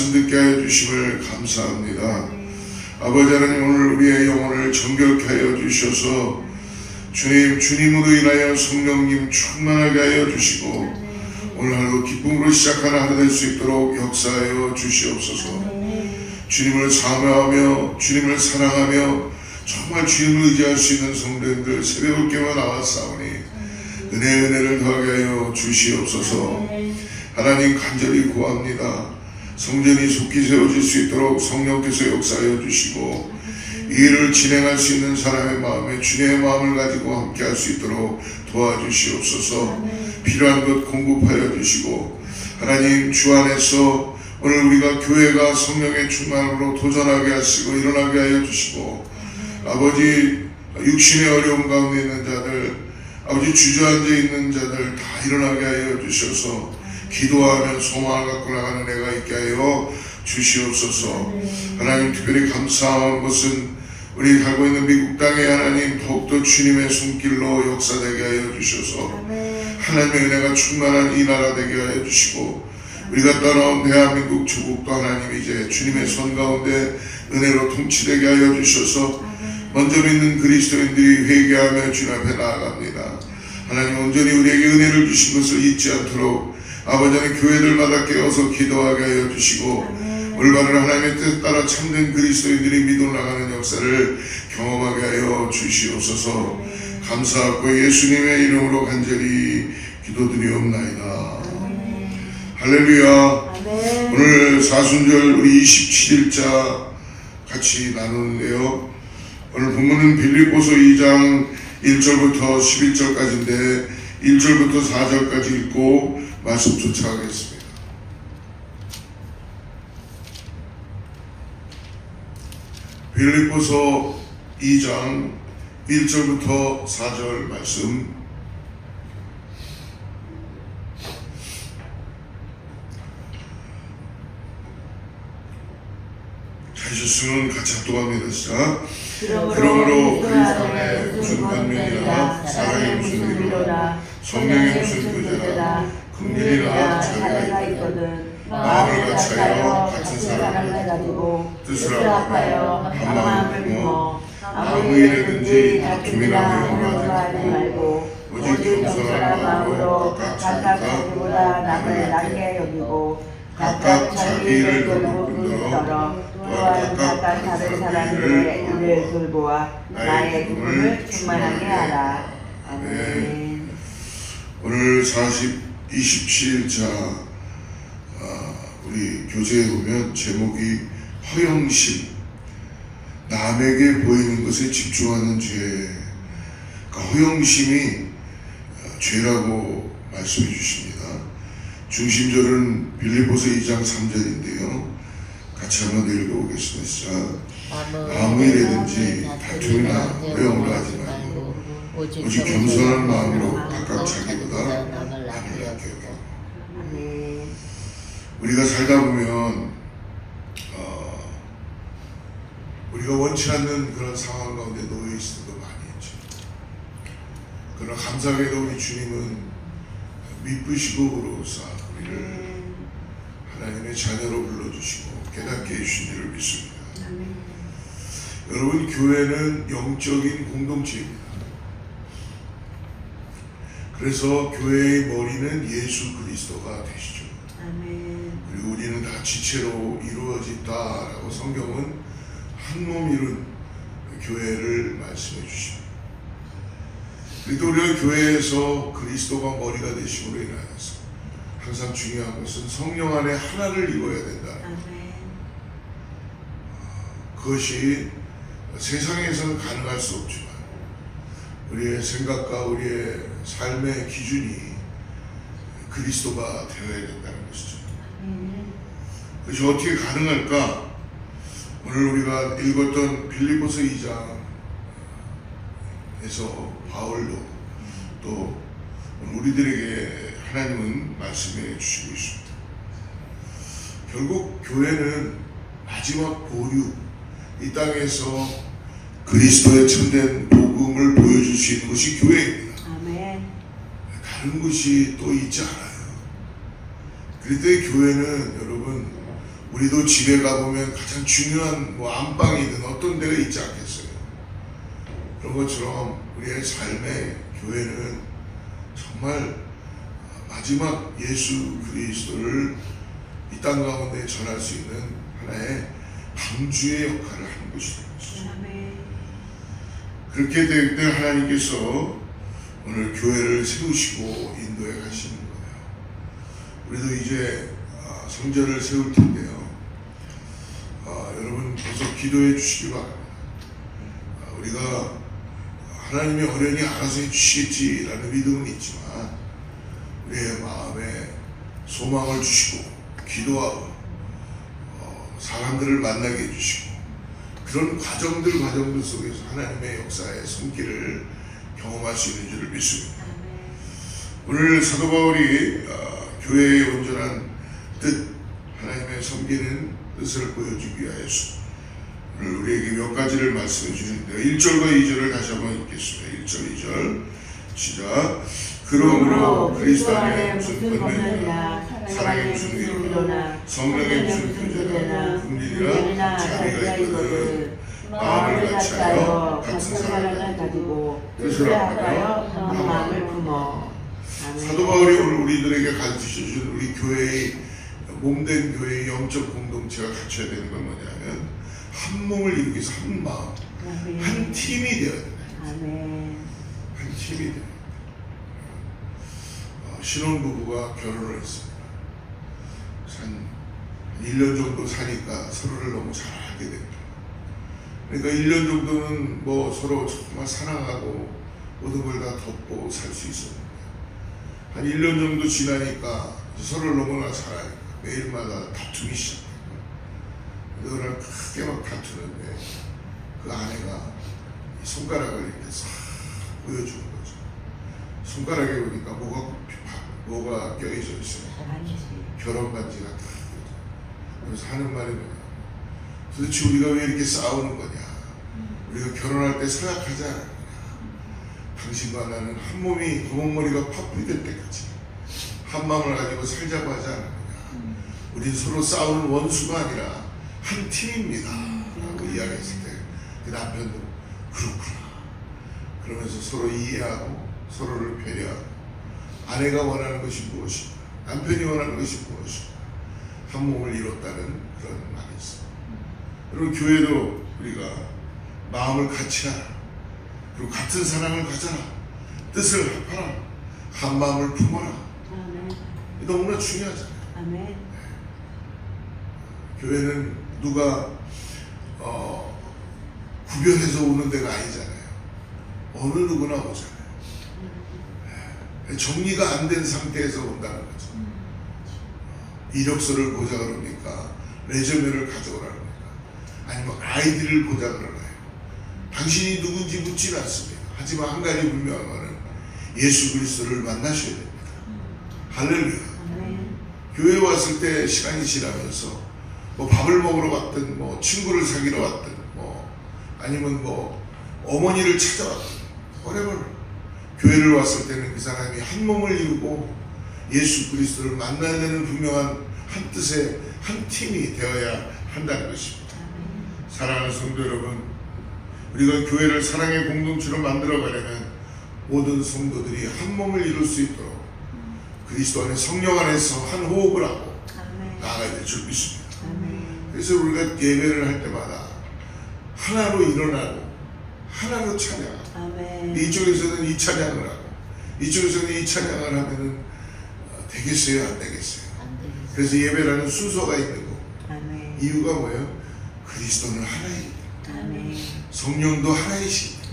말씀 듣게 하여 주심을 감사합니다. 아버지 하나님, 오늘 우리의 영혼을 정결케 하여 주셔서 주님으로 인하여 성령님 충만하게 하여 주시고 오늘 하루 기쁨으로 시작하는 하루 될 수 있도록 역사하여 주시옵소서. 주님을 사모하며 주님을 사랑하며 정말 주님을 의지할 수 있는 성도님들 새벽을 깨워 나왔사오니 은혜를 더하게 하여 주시옵소서. 하나님 간절히 구합니다. 성전이 속히 세워질 수 있도록 성령께서 역사하여 주시고 이 일을 진행할 수 있는 사람의 마음에 주님의 마음을 가지고 함께 할 수 있도록 도와주시옵소서. 필요한 것 공급하여 주시고 하나님 주 안에서 오늘 우리가 교회가 성령의 충만으로 도전하게 하시고 일어나게 하여 주시고 아버지 육신의 어려움 가운데 있는 자들 아버지 주저앉아 있는 자들 다 일어나게 하여 주셔서 기도하며 소망을 갖고 나가는 애가 있게 하여 주시옵소서. 하나님 특별히 감사한 것은 우리 살고 있는 미국 땅에 하나님 더욱더 주님의 손길로 역사되게 하여 주셔서 하나님의 은혜가 충만한 이 나라 되게 하여 주시고 우리가 떠나온 대한민국 조국도 하나님 이제 주님의 손 가운데 은혜로 통치되게 하여 주셔서 먼저 믿는 그리스도인들이 회개하며 주님 앞에 나아갑니다. 하나님 온전히 우리에게 은혜를 주신 것을 잊지 않도록 아버지 하나님 교회들마다 깨어서 기도하게 하여 주시고 올바른 하나님의 뜻 따라 참된 그리스도인들이 믿어 나가는 역사를 경험하게 하여 주시옵소서. 감사하고 예수님의 이름으로 간절히 기도드리옵나이다. 할렐루야. 오늘 사순절 우리 27일자 같이 나누는데요. 오늘 본문은 빌립보서 2장 1절부터 11절까지인데 1절부터 4절까지 읽고 말씀 쫓아가겠습니다. 빌립보서 2장 1절부터 4절 말씀. 하셨으면 같이 합독합니다. 시작. 그러므로 그리스도 안에 무슨 반면이나 사랑의 무슨 위로라 성령의 무슨 교제라 긍휼이나 자비가 있거든 마음을 같이 하여 같은 사랑을 가지고 뜻을 합하여 한 마음을 품어 아무 일이든지 다툼이나 회용을 하지 말고 오직 겸손한 마음으로 각각 자기보다 남을 낫게 여기고 각각 자기 일을 돌보는 뿐더러 또한 각각 다른 사람들의 일을 돌보아 나의 기쁨을 충만하게 하라. 아멘. 오늘 27일자 우리 교재에 보면 제목이 허영심, 남에게 보이는 것에 집중하는 죄. 허영심이 죄라고 말씀해 주십니다. 중심절은 빌립보서 2장 3절인데요. 같이 한번 읽어보겠습니다. 아무 일이든지 다툼이나 회용을 하지 말고 오직 겸손한 마음으로 각각 자기보다 남을 낫게 여기고. 우리가 살다 보면 우리가 원치 않는 그런 상황 가운데 놓여 있을 때도 많이 있죠. 그러나 감사하게도 우리 주님은 미쁘시고로서 우리를 하나님의 자녀로 불러주시고 깨닫게 해주신 줄을 믿습니다. 여러분, 교회는 영적인 공동체입니다. 그래서 교회의 머리는 예수 그리스도가 되시죠. 그리고 우리는 다 지체로 이루어졌다라고 성경은 한 몸 이룬 교회를 말씀해 주십니다. 그래도 우리가 교회에서 그리스도가 머리가 되심으로 인하여서 항상 중요한 것은 성령 안에 하나를 이루어야 된다. 그것이 세상에서는 가능할 수 없지만 우리의 생각과 우리의 삶의 기준이 그리스도가 되어야 된다는 것이죠. 그것이 어떻게 가능할까? 오늘 우리가 읽었던 빌립보서 2장에서 바울도 또 우리들에게 하나님은 말씀해 주시고 있습니다. 결국 교회는 마지막 보류, 이 땅에서 그리스도의 참된 복음을 보여줄 수 있는 것이 교회입니다. 아멘. 다른 것이 또 있지 않아요. 그럴 때 교회는 여러분 우리도 집에 가보면 가장 중요한 뭐 안방이든 어떤 데가 있지 않겠어요? 그런 것처럼 우리의 삶의 교회는 정말 마지막 예수 그리스도를 이 땅 가운데 전할 수 있는 하나의 방주의 역할을 하는 것이 되는 것이죠. 그렇게 될 때 하나님께서 오늘 교회를 세우시고 인도해 가시는 거예요. 우리도 이제 성전을 세울 텐데요. 여러분 계속 기도해 주시기 바랍니다. 우리가 하나님의 어련히 알아서 해주시겠지라는 믿음은 있지만 우리의 마음에 소망을 주시고 기도하고 사람들을 만나게 해주시고 그런 과정들 속에서 하나님의 역사의 손길을 경험할 수 있는 줄을 믿습니다. 오늘 사도 바울이 교회의 온전한 뜻, 하나님의 섬기는 뜻을 보여주기 위하여서 오늘 우리에게 몇 가지를 말씀해 주시는데요. 1절과 2절을 다시 한번 읽겠습니다. 1절, 2절 시작. 그러므로 그리스도 안에 무슨 권능이나 사랑의 무슨 위로나 성령의 무슨 교제나 긍휼이나 자비가 있거든 마음을 같이하여 같은 사랑을 가지고 뜻을 합하여 한 마음을 품어. 사도 바울이 오늘 우리들에게 가르치셔준 우리 교회의 몸된 교회의 영적 공동체가 갖춰야 되는 건 뭐냐면 한 몸을 이루기 위해서 한 마음, 한 팀이 되어야 된다. 한 팀이 되어야 된다. 신혼부부가 결혼을 했습니다. 한 1년 정도 사니까 서로를 너무 잘 알게 됩니다. 그러니까 1년 정도는 뭐 서로 정말 사랑하고 모든 걸 다 덮고 살 수 있었는데 한 1년 정도 지나니까 서로를 너무나 잘 알니까 매일마다 다툼이 시작해요. 그날 크게 막 다투는데 그 아내가 손가락을 이렇게 싹 보여주는 거죠. 손가락에 보니까 뭐가 껴있어 있어요. 결혼 반지가 다. 그래서 하는 말이 뭐냐. 도대체 우리가 왜 이렇게 싸우는 거냐. 우리가 결혼할 때 서약하지 않았느냐. 당신과 나는 한 몸이 구멍머리가 파뿌리 될 때까지 한 마음을 가지고 살자고 하지 않았느냐. 우린 서로 싸우는 원수가 아니라 한 팀입니다. 라고 이야기했을 때 그 남편도 그렇구나. 그러면서 서로 이해하고 서로를 배려하고 아내가 원하는 것이 무엇인가 남편이 원하는 것이 무엇인가 한 몸을 이뤘다는 그런 말이 있어요. 그리고 교회도 우리가 마음을 같이 하라. 그리고 같은 사랑을 가져라. 뜻을 합하라. 한 마음을 품어라. 이게 너무나 중요하잖아요. 네. 교회는 누가 구별해서 오는 데가 아니잖아요. 어느 누구나 오잖아요. 정리가 안 된 상태에서 온다는 거죠. 이력서를 보자 그럽니까? 레저메를 가져오라는 겁니까? 아니면 아이디를 보자 그러나요? 당신이 누군지 묻지는 않습니다. 하지만 한 가지 분명한 것은 예수 그리스도를 만나셔야 됩니다. 할렐루야. 교회 왔을 때 시간이 지나면서 뭐 밥을 먹으러 갔든 뭐 친구를 사귀러 왔든 뭐 아니면 뭐 어머니를 찾아왔든 whatever. 교회를 왔을 때는 그 사람이 한 몸을 이루고 예수 그리스도를 만나야 되는 분명한 한 뜻의 한 팀이 되어야 한다는 것입니다. 사랑하는 성도 여러분, 우리가 교회를 사랑의 공동체로 만들어가려면 모든 성도들이 한 몸을 이룰 수 있도록 그리스도 안에 성령 안에서 한 호흡을 하고 나아가야 될 줄 믿습니다. 그래서 우리가 예배를 할 때마다 하나로 일어나고 하나로 찬양하고 이쪽에서는 이 찬양을 하고 이쪽에서는 이 찬양을 하면은 되겠어요? 안 되겠어요? 그래서 예배라는 순서가 있는 거고 이유가 뭐예요? 그리스도는 하나입니다. 성령도 하나이십니다.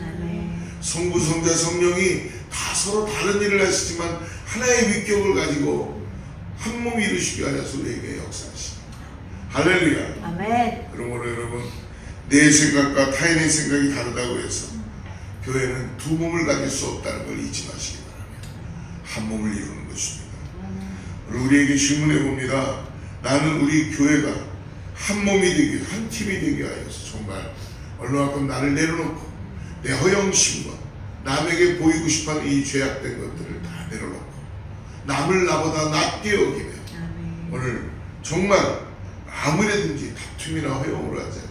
성부, 성자, 성령이 다 서로 다른 일을 하시지만 하나의 위격을 가지고 한 몸 이루시기 위하여서 우리에게 역사하십니다. 할렐루야. 아멘. 그러므로 여러분 내 생각과 타인의 생각이 다르다고 해서 교회는 두 몸을 가질 수 없다는 걸 잊지 마시기 바랍니다. 한 몸을 이루는 것입니다. 우리에게 질문해 봅니다. 나는 우리 교회가 한 몸이 되기, 한 팀이 되기 위하여서 정말 얼마만큼 나를 내려놓고 내 허영심과 남에게 보이고 싶어하는 이 죄악된 것들을 다 내려놓고 남을 나보다 낫게 여기며 오늘 정말 아무래든지 다툼이나 허용으로 하지 않는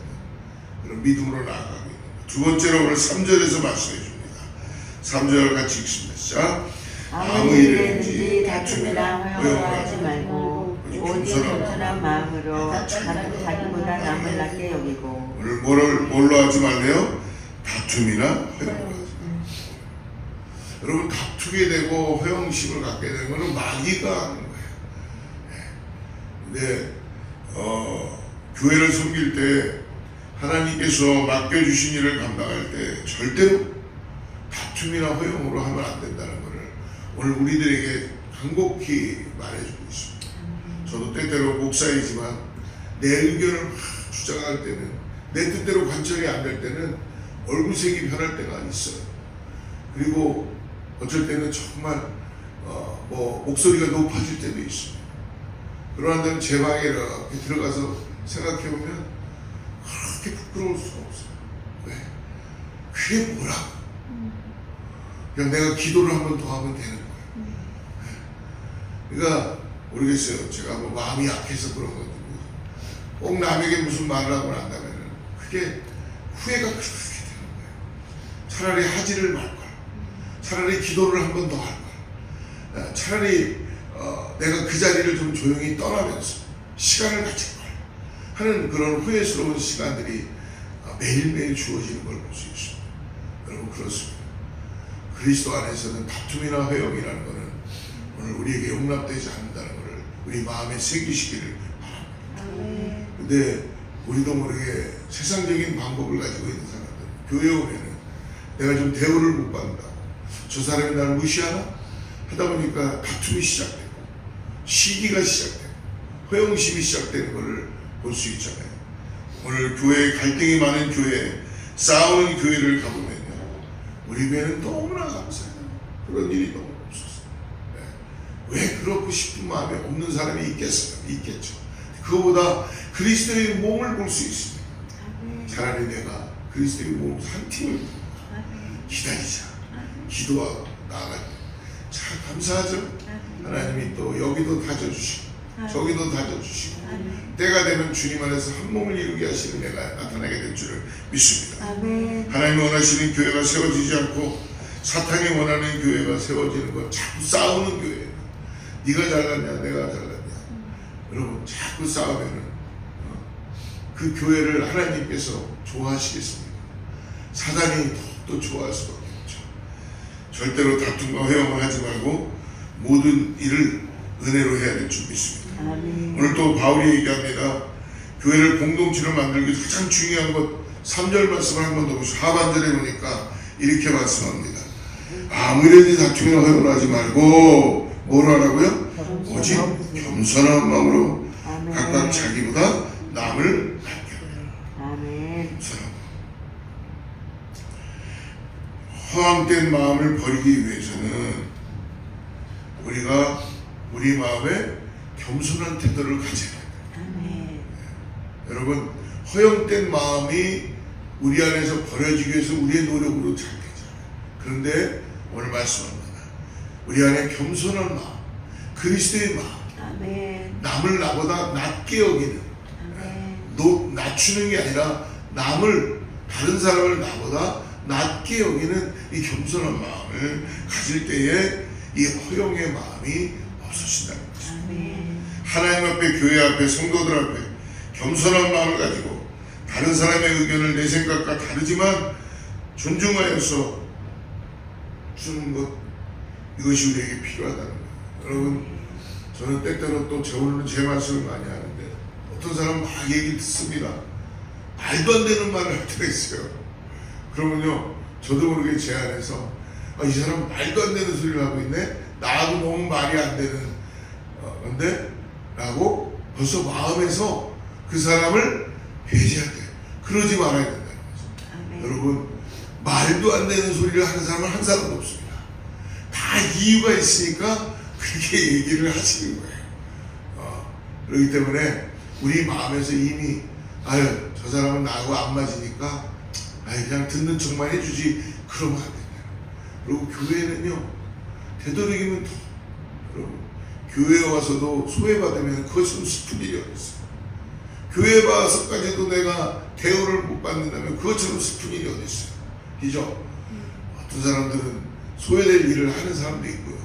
그런 믿음으로 나아가고 있는 것. 두 번째로 오늘 3절에서 말씀해 줍니다. 3절 같이 읽습니다. 시작. 아무 일에든지 다툼이나 허용으로 하지 말고 오직 겸손한 마음으로 자기보다 남을 낮게 여기고. 오늘 뭘로 하지 말래요? 다툼이나 허용으로 하지 말고. 여러분, 다투게 되고 허영심을 갖게 되는 것은 마귀가 하는 거예요. 근데 교회를 섬길 때 하나님께서 맡겨주신 일을 감당할 때 절대로 다툼이나 허용으로 하면 안 된다는 것을 오늘 우리들에게 간곡히 말해주고 있습니다. 저도 때때로 목사이지만 내 의견을 막 주장할 때는, 내 뜻대로 관철이 안 될 때는 얼굴색이 변할 때가 있어요. 그리고 어쩔 때는 정말 목소리가 높아질 때도 있습니다. 그러한다면 제 방에 이렇게 들어가서 생각해보면 그렇게 부끄러울 수가 없어요. 왜? 그게 뭐라고? 그냥 내가 기도를 한 번 더 하면 되는 거예요. 그러니까 모르겠어요. 제가 뭐 마음이 약해서 그런 건지, 꼭 남에게 무슨 말을 하고 난다면 그게 후회가 그렇게 되는 거예요. 차라리 하지를 말 걸. 차라리 기도를 한 번 더 할 걸. 차라리 내가 그 자리를 좀 조용히 떠나면서 시간을 가질 걸 하는 그런 후회스러운 시간들이 매일매일 주어지는 걸 볼 수 있습니다. 여러분, 그렇습니다. 그리스도 안에서는 다툼이나 허용이라는 것은 오늘 우리에게 용납되지 않는다는 것을 우리 마음에 새기시기를 바랍니다. 근데 우리도 모르게 세상적인 방법을 가지고 있는 사람들, 교회 오면은 내가 좀 대우를 못 받는다고, 저 사람이 나를 무시하나? 하다 보니까 다툼이 시작되고 시기가 시작되고 허영심이 시작되는 것을 볼 수 있잖아요. 오늘 교회에 갈등이 많은 교회, 싸우는 교회를 가보면요, 우리 교회는 너무나 감사해요. 그런 일이 너무 없었어요. 왜 그렇고 싶은 마음이 없는 사람이 있겠어요? 있겠죠. 그거보다 그리스도의 몸을 볼 수 있습니다. 차라리 내가 그리스도의 몸 한 팀을 기다리자, 기도하고 나아갈 때 참 감사하죠. 하나님이 또 여기도 다져주시고 저기도 다져주시고 때가 되면 주님 안에서 한 몸을 이루게 하시는 내가 나타나게 될 줄을 믿습니다. 하나님이 원하시는 교회가 세워지지 않고 사탄이 원하는 교회가 세워지는 건 자꾸 싸우는 교회예요. 네가 잘났냐 내가 잘났냐. 여러분, 자꾸 싸우면은 그 교회를 하나님께서 좋아하시겠습니까? 사단이 더 좋아할 수밖에 없죠. 절대로 다툼과 허용을 하지 말고 모든 일을 은혜로 해야 될 줄 믿습니다. 오늘 또 바울이 얘기합니다. 교회를 공동체로 만들기 위해서 가장 중요한 것, 3절 말씀을 한 번 더 보시죠. 하반절에 보니까 이렇게 말씀합니다. 아무래도 다툼이나 허용을 하지 말고 뭘 하라고요? 오직 겸손한 마음으로 각각 자기보다 남을 아껴라. 허황된 마음을 버리기 위해서는 우리가 우리 마음에 겸손한 태도를 가져야 됩니다. 여러분, 허용된 마음이 우리 안에서 버려지기 위해서 우리의 노력으로 잘 되잖아요. 그런데 오늘 말씀합니다. 우리 안에 겸손한 마음, 그리스도의 마음, 남을 나보다 낮게 여기는, 낮추는 게 아니라 남을, 다른 사람을 나보다 낮게 여기는 이 겸손한 마음을 가질 때에 이 허용의 마음이 없어진다는 것입니다. 하나님 앞에, 교회 앞에, 성도들 앞에 겸손한 마음을 가지고 다른 사람의 의견을 내 생각과 다르지만 존중하여서 주는 것, 이것이 우리에게 필요하다는 거예요. 여러분, 저는 때때로 또 오늘은 제 말씀을 많이 하는데 어떤 사람은 막 얘기 듣습니다. 말도 안 되는 말을 할 때가 있어요. 그러면요, 저도 모르게 제 안에서 이 사람 말도 안 되는 소리를 하고 있네? 나하고 너무 말이 안 되는 건데? 라고 벌써 마음에서 그 사람을 회개해야 돼요. 그러지 말아야 된다는 거죠. 여러분, 말도 안 되는 소리를 하는 사람은 한 사람도 없습니다. 다 이유가 있으니까 그렇게 얘기를 하시는 거예요. 그렇기 때문에 우리 마음에서 이미 저 사람은 나하고 안 맞으니까 그냥 듣는 척만 해주지, 그러면 안 된다. 그리고 교회는요, 되도록이면 여러분, 교회에 와서도 소외받으면 그것은 슬픈 일이 어딨어요. 교회 와서까지도 내가 대우를 못 받는다면 그것처럼 슬픈 일이 어디 있어요? 그죠? 어떤 사람들은 소외될 일을 하는 사람도 있고요.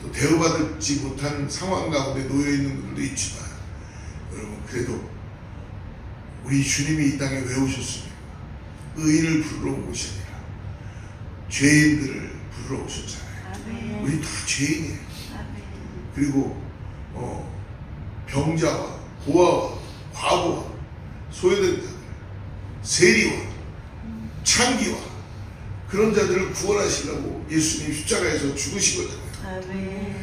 또 대우받지 못한 상황 가운데 놓여 있는 분들도 있지만, 여러분 그래도 우리 주님이 이 땅에 왜 오셨습니까? 의인을 부르러 온 것이 아니라 죄인들을 부르러 오셨잖아요. 아멘. 우리 다 죄인이에요. 아멘. 그리고 병자와 고아와 과부와 소외된 자들, 세리와 창기와 그런 자들을 구원하시려고 예수님 십자가에서 죽으신 거잖아요. 아멘.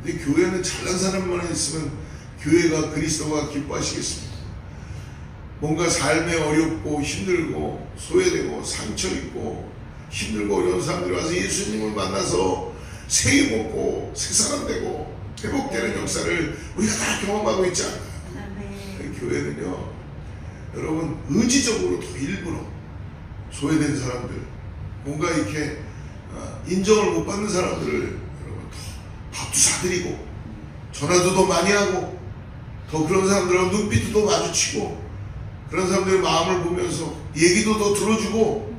근데 교회는 잘난 사람만 있으면 교회가 그리스도가 기뻐하시겠습니까? 뭔가 삶에 어렵고 힘들고 소외되고 상처 있고 힘들고 어려운 사람들이 와서 예수님을 만나서 새 먹고 새 사람 되고 회복되는 역사를 우리가 다 경험하고 있지 않나요? 아멘. 교회는요, 여러분 의지적으로 더 일부러 소외된 사람들, 뭔가 이렇게 인정을 못 받는 사람들을 여러분 더 밥도 사드리고 전화도 더 많이 하고 더 그런 사람들하고 눈빛도 더 마주치고 그런 사람들의 마음을 보면서 얘기도 더 들어주고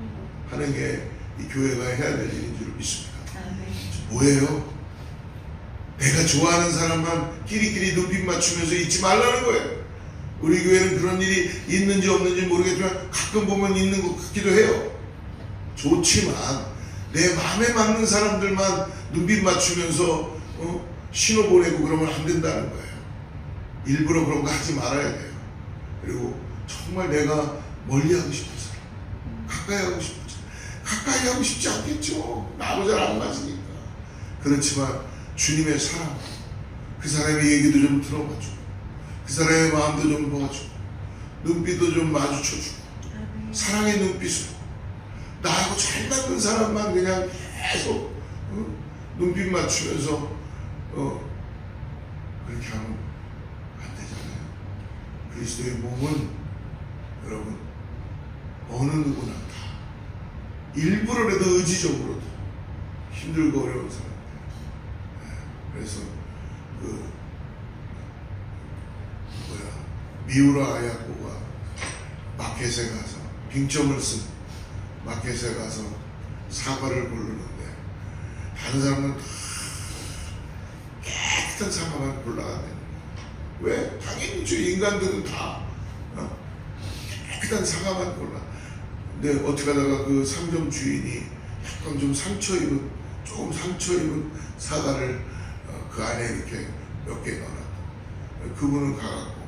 하는 게 이 교회가 해야 될 일인 줄 믿습니다. 아멘. 뭐예요? 내가 좋아하는 사람만 끼리끼리 눈빛 맞추면서 잊지 말라는 거예요. 우리 교회는 그런 일이 있는지 없는지 모르겠지만 가끔 보면 있는 것 같기도 해요. 좋지만 내 마음에 맞는 사람들만 눈빛 맞추면서 신호 보내고 그러면 안 된다는 거예요. 일부러 그런 거 하지 말아야 돼요. 그리고 정말 내가 멀리하고 싶은 사람, 가까이 하고 싶은 사람, 가까이 하고 싶지 않겠죠. 나하고 잘 안 맞으니까. 그렇지만 주님의 사랑, 그 사람의 얘기도 좀 들어봐주고 그 사람의 마음도 좀 도와주고 눈빛도 좀 마주쳐주고 사랑의 눈빛으로 나하고 잘 맞는 사람만 그냥 계속 눈빛 맞추면서 그렇게 하면 안 되잖아요. 그리스도의 몸은 여러분 어느 누구나 다 일부러라도 의지적으로도 힘들고 어려운 사람들. 그래서 미우라 아야코가 마켓에 가서 빙점을 쓴 마켓에 가서 사과를 고르는데 다른 사람은 다 깨끗한 사과만 골라야 되는 거예요. 왜? 당연히 저 인간들은 다 깨끗한 사과만 골라. 근데 어떻게 하다가 그 상점 주인이 약간 좀 조금 상처 입은 사과를 그 안에 이렇게 몇 개 넣어놨다. 그분은 가갖고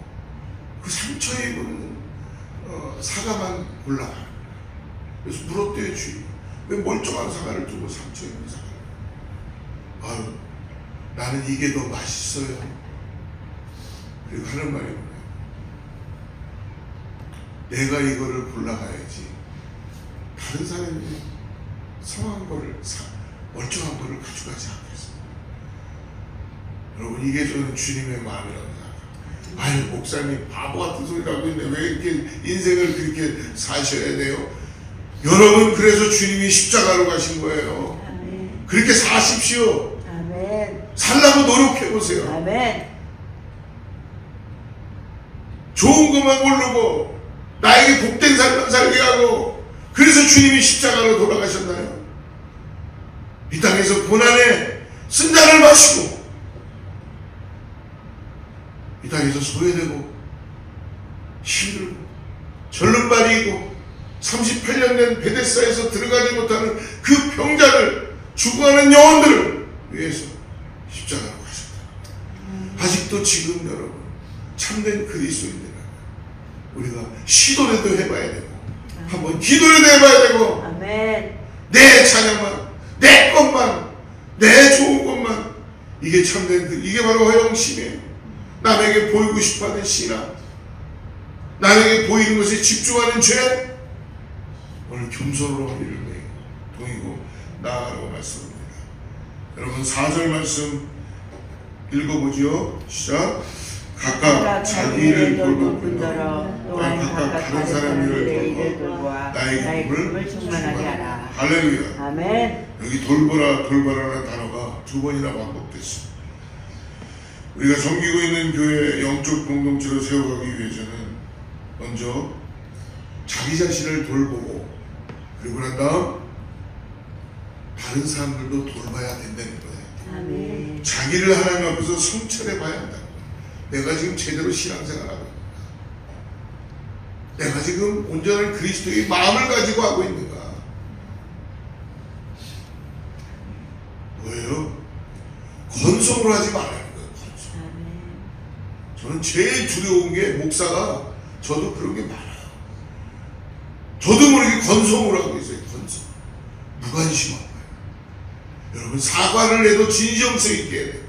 그 상처 입은 사과만 골라가. 그래서 물었대요, 주인. 왜 멀쩡한 사과를 두고 상처 입은 사과를? 아유, 나는 이게 더 맛있어요. 그리고 하는 말이 뭐예요? 내가 이거를 골라가야지. 다른 사람이 성한 거를, 멀쩡한 거를 가져가지 않겠어. 여러분, 이게 저는 주님의 마음이라고 생각합니다. 아유, 목사님 바보 같은 소리 하고 있는데 왜 이렇게 인생을 그렇게 사셔야 돼요? 여러분, 그래서 주님이 십자가로 가신 거예요. 아멘. 그렇게 사십시오. 아멘. 살라고 노력해보세요. 아멘. 좋은 것만 고르고 나에게 복된 삶만 살게 하고, 그래서 주님이 십자가로 돌아가셨나요? 이 땅에서 고난에 쓴자를 마시고 이 땅에서 소외되고 힘들고 절름발이고 38년 된 베데스다에서 들어가지 못하는 그 병자를 죽어가는 영혼들을 위해서 십자가로 가셨다. 아직도 지금 여러분 참된 그리스도인들은 우리가 시도라도 해봐야 되고 한번 기도라도 해봐야 되고 아멘. 내 찬양만, 내 것만, 내 좋은 것만, 이게 참된 이게 바로 허영심이에요. 남에게 보이고 싶어하는 신앙, 남에게 보이는 것에 집중하는 죄. 오늘 겸손으로 허리를 동이고 나아가라고 말씀합니다. 여러분 4절 말씀 읽어보죠. 시작. 각각 자기 일을 돌볼 뿐더러 또한 각각 다른 사람 일을 돌보아 나의 기쁨을 충만하게 하라. 할렐루야. 아멘. 여기 돌보라라는 단어가 2번이나 반복됐습니다. 우리가 섬기고 있는 교회 영적 공동체로 세워가기 위해서는 먼저 자기 자신을 돌보고 그리고 난 다음 다른 사람들도 돌봐야 된다는 거예요. 아멘. 자기를 하나님 앞에서 성찰해 봐야 한다. 내가 지금 제대로 신앙생활하고 있는가? 내가 지금 온전한 그리스도의 마음을 가지고 하고 있는가? 뭐예요? 건성으로 하지 말라는 거예요. 건성. 아멘. 저는 제일 두려운 게 목사가 저도 그런 게 많아요. 저도 모르게 건성으로 하고 있어요. 건성. 무관심한 거예요. 여러분 사과를 해도 진정성 있게 해야 되고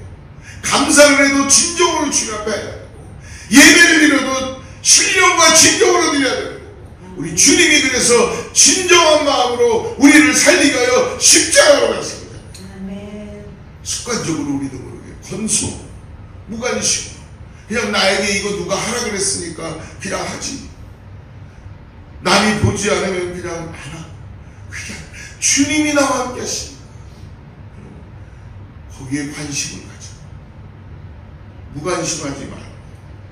감사를 해도 진정으로 주님 앞에 해야 되고 예배를 드려도 신령과 진정으로 드려야 되고 우리 주님이 그래서 진정한 마음으로 우리를 살리게 하여 십자가로 갔습니다. 아멘. 습관적으로 우리도 모르게 건성, 무관심 그냥 나에게 이거 누가 하라 그랬으니까 그냥 하지. 남이 보지 않으면 그냥 안 하고 그냥 주님이 나와 함께 하십니다. 거기에 관심을 가져. 무관심하지 말고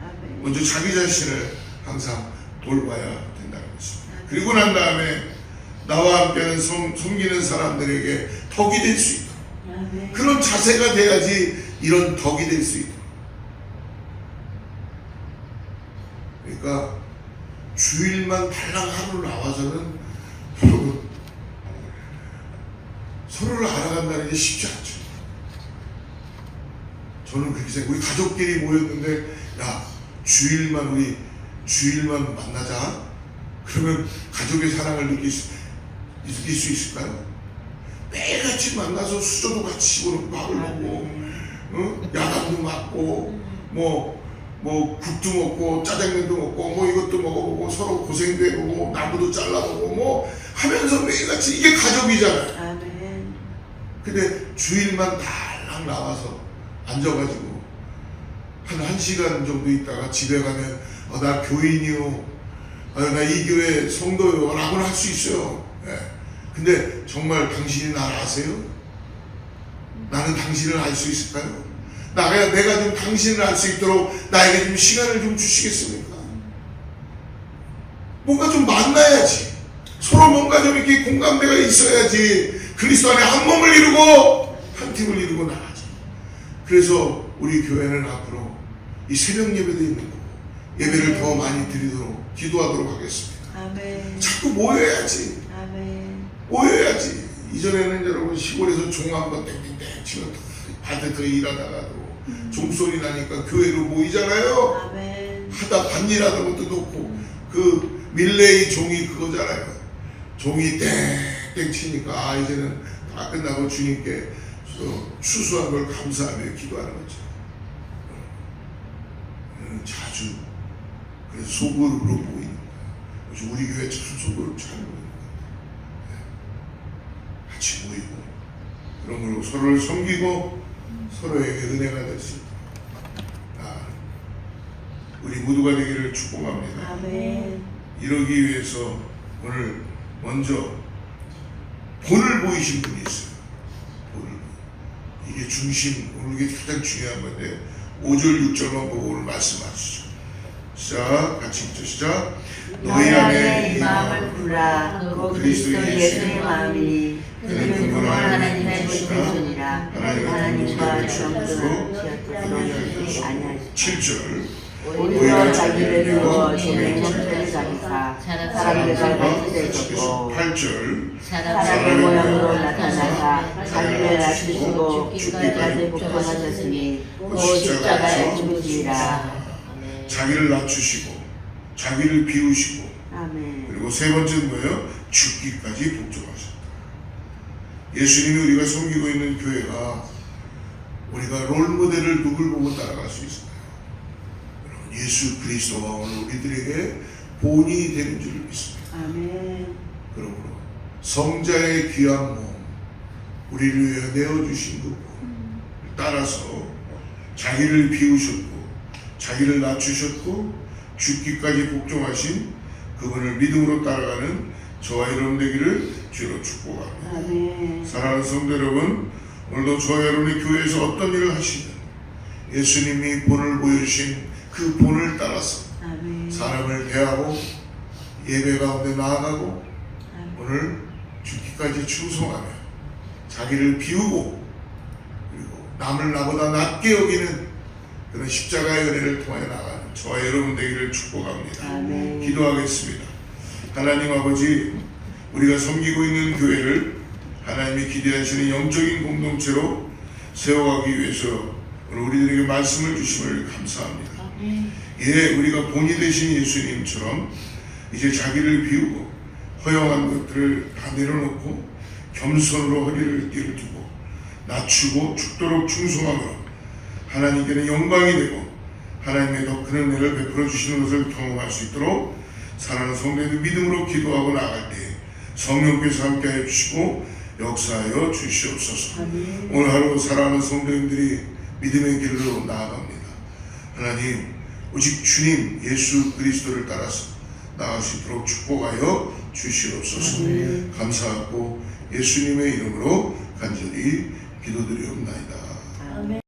아멘. 먼저 자기 자신을 항상 돌봐야 된다는 것입니다. 그리고 난 다음에 나와 함께하는 섬기는 사람들에게 덕이 될 수 있도록 아멘. 그런 자세가 돼야지 이런 덕이 될 수 있도록. 그러니까 주일만 달랑 하루 나와서는 여러분 서로를 알아간다는 게 쉽지 않죠. 저는 그렇게 생각해요. 우리 가족끼리 모였는데 야 우리 주일만 만나자. 그러면 가족의 사랑을 느낄 수 있을까요? 매일같이 만나서 수저도 같이 집어넣고 밥을 먹고 야단도 맞고 뭐 국도 먹고 짜장면도 먹고 뭐 이것도 먹어보고 서로 고생도 해보고 나무도 잘라보고 뭐 하면서 매일같이 이게 가족이잖아요. 아멘. 근데 주일만 달랑 나와서 앉아가지고 한 1시간 정도 있다가 집에 가면 나 교인이요, 나 이 교회 성도요 라고는 할 수 있어요. 예. 근데 정말 당신이 나를 아세요? 나는 당신을 알 수 있을까요? 내가 좀 당신을 알 수 있도록 나에게 좀 시간을 좀 주시겠습니까? 뭔가 좀 만나야지. 서로 뭔가 좀 이렇게 공감대가 있어야지. 그리스도 안에 한 몸을 이루고 한 팀을 이루고 나가죠. 그래서 우리 교회는 앞으로 이 새벽 예배도 있는 거고 예배를 더 많이 드리도록 기도하도록 하겠습니다. 아멘. 자꾸 모여야지. 아멘. 모여야지. 이전에는 여러분 시골에서 종 한번 땡땡땡 치면 밭에 더 일하다가도 종소리 나니까 교회로 모이잖아요. 아멘. 하다 밭일하던 것도 놓고 그 밀레이 종이 그거잖아요. 종이 땡땡 치니까 이제는 다 끝나고 주님께 추수한 걸 감사하며 기도하는 거죠. 자주 그래서 소그룹으로 모이는 거예요. 그래서 우리 교회 참 소그룹 잘 모이는 거예요. 같이 모이고 그런 걸로 서로를 섬기고 서로에게 은혜가 될 수 있도록 우리 모두가 되기를 축복합니다. 아멘. 이러기 위해서 오늘 먼저 본을 보이신 분이 있어요. 본을. 이게 중심, 오늘 이게 가장 중요한 건데 5절 6절만 보고 오늘 말씀하시죠. 시작, 같이 읽죠. 시작. 너희 안에 이 마음을 두라. 그 그리스도 예수의 마음이니 그는 그분 하나님의 보시니라. 하나님과 정도는 기억하지 아니하시고 7절. 오히려 자기를 비워 주의 형편을 가리사 사람들과 같이 되셨고 8절. 사람의 모양으로 나타나사 자기를 낮추시고 죽기까지 복종하셨으니 또 십자가에 죽으시리라. 자기를 낮추시고 자기를 비우시고 아멘. 그리고 세 번째는 뭐예요? 죽기까지 복종하셨다. 예수님이 우리가 섬기고 있는 교회가 우리가 롤모델을 누굴 보고 따라갈 수 있을까요? 여러분 예수 그리스도가 오늘 우리들에게 본이 되는 줄 믿습니다. 아멘. 그러므로 성자의 귀한 몸 우리를 위해 내어주신 그 몸을 따라서 자기를 비우셨고 자기를 낮추셨고 죽기까지 복종하신 그분을 믿음으로 따라가는 저와 여러분 되기를 주로 축복합니다. 아멘. 사랑하는 성도 여러분, 오늘도 저와 여러분이 교회에서 어떤 일을 하시든 예수님이 본을 보여주신 그 본을 따라서 아멘. 사람을 대하고 예배 가운데 나아가고 오늘 죽기까지 충성하며 자기를 비우고 그리고 남을 나보다 낮게 여기는 그런 십자가의 은혜를 통하여 나가는 저와 여러분 되기를 축복합니다. 아멘. 기도하겠습니다. 하나님 아버지, 우리가 섬기고 있는 교회를 하나님이 기대하시는 영적인 공동체로 세워가기 위해서 오늘 우리들에게 말씀을 주심을 감사합니다. 예, 우리가 본이 되신 예수님처럼 이제 자기를 비우고 허영한 것들을 다 내려놓고 겸손으로 허리를 띄워두고 낮추고 죽도록 충성함으로 하나님께는 영광이 되고 하나님의 더 큰 은혜를 베풀어 주시는 것을 경험할 수 있도록 사랑하는 성도들 믿음으로 기도하고 나갈 때 성령께서 함께하여 주시고 역사하여 주시옵소서. 오늘 하루 사랑하는 성도님들이 믿음의 길로 나아갑니다. 하나님, 오직 주님 예수 그리스도를 따라서 나아갈 수 있도록 축복하여 주시옵소서. 감사하고 예수님의 이름으로 간절히 기도드리옵나이다. 아멘.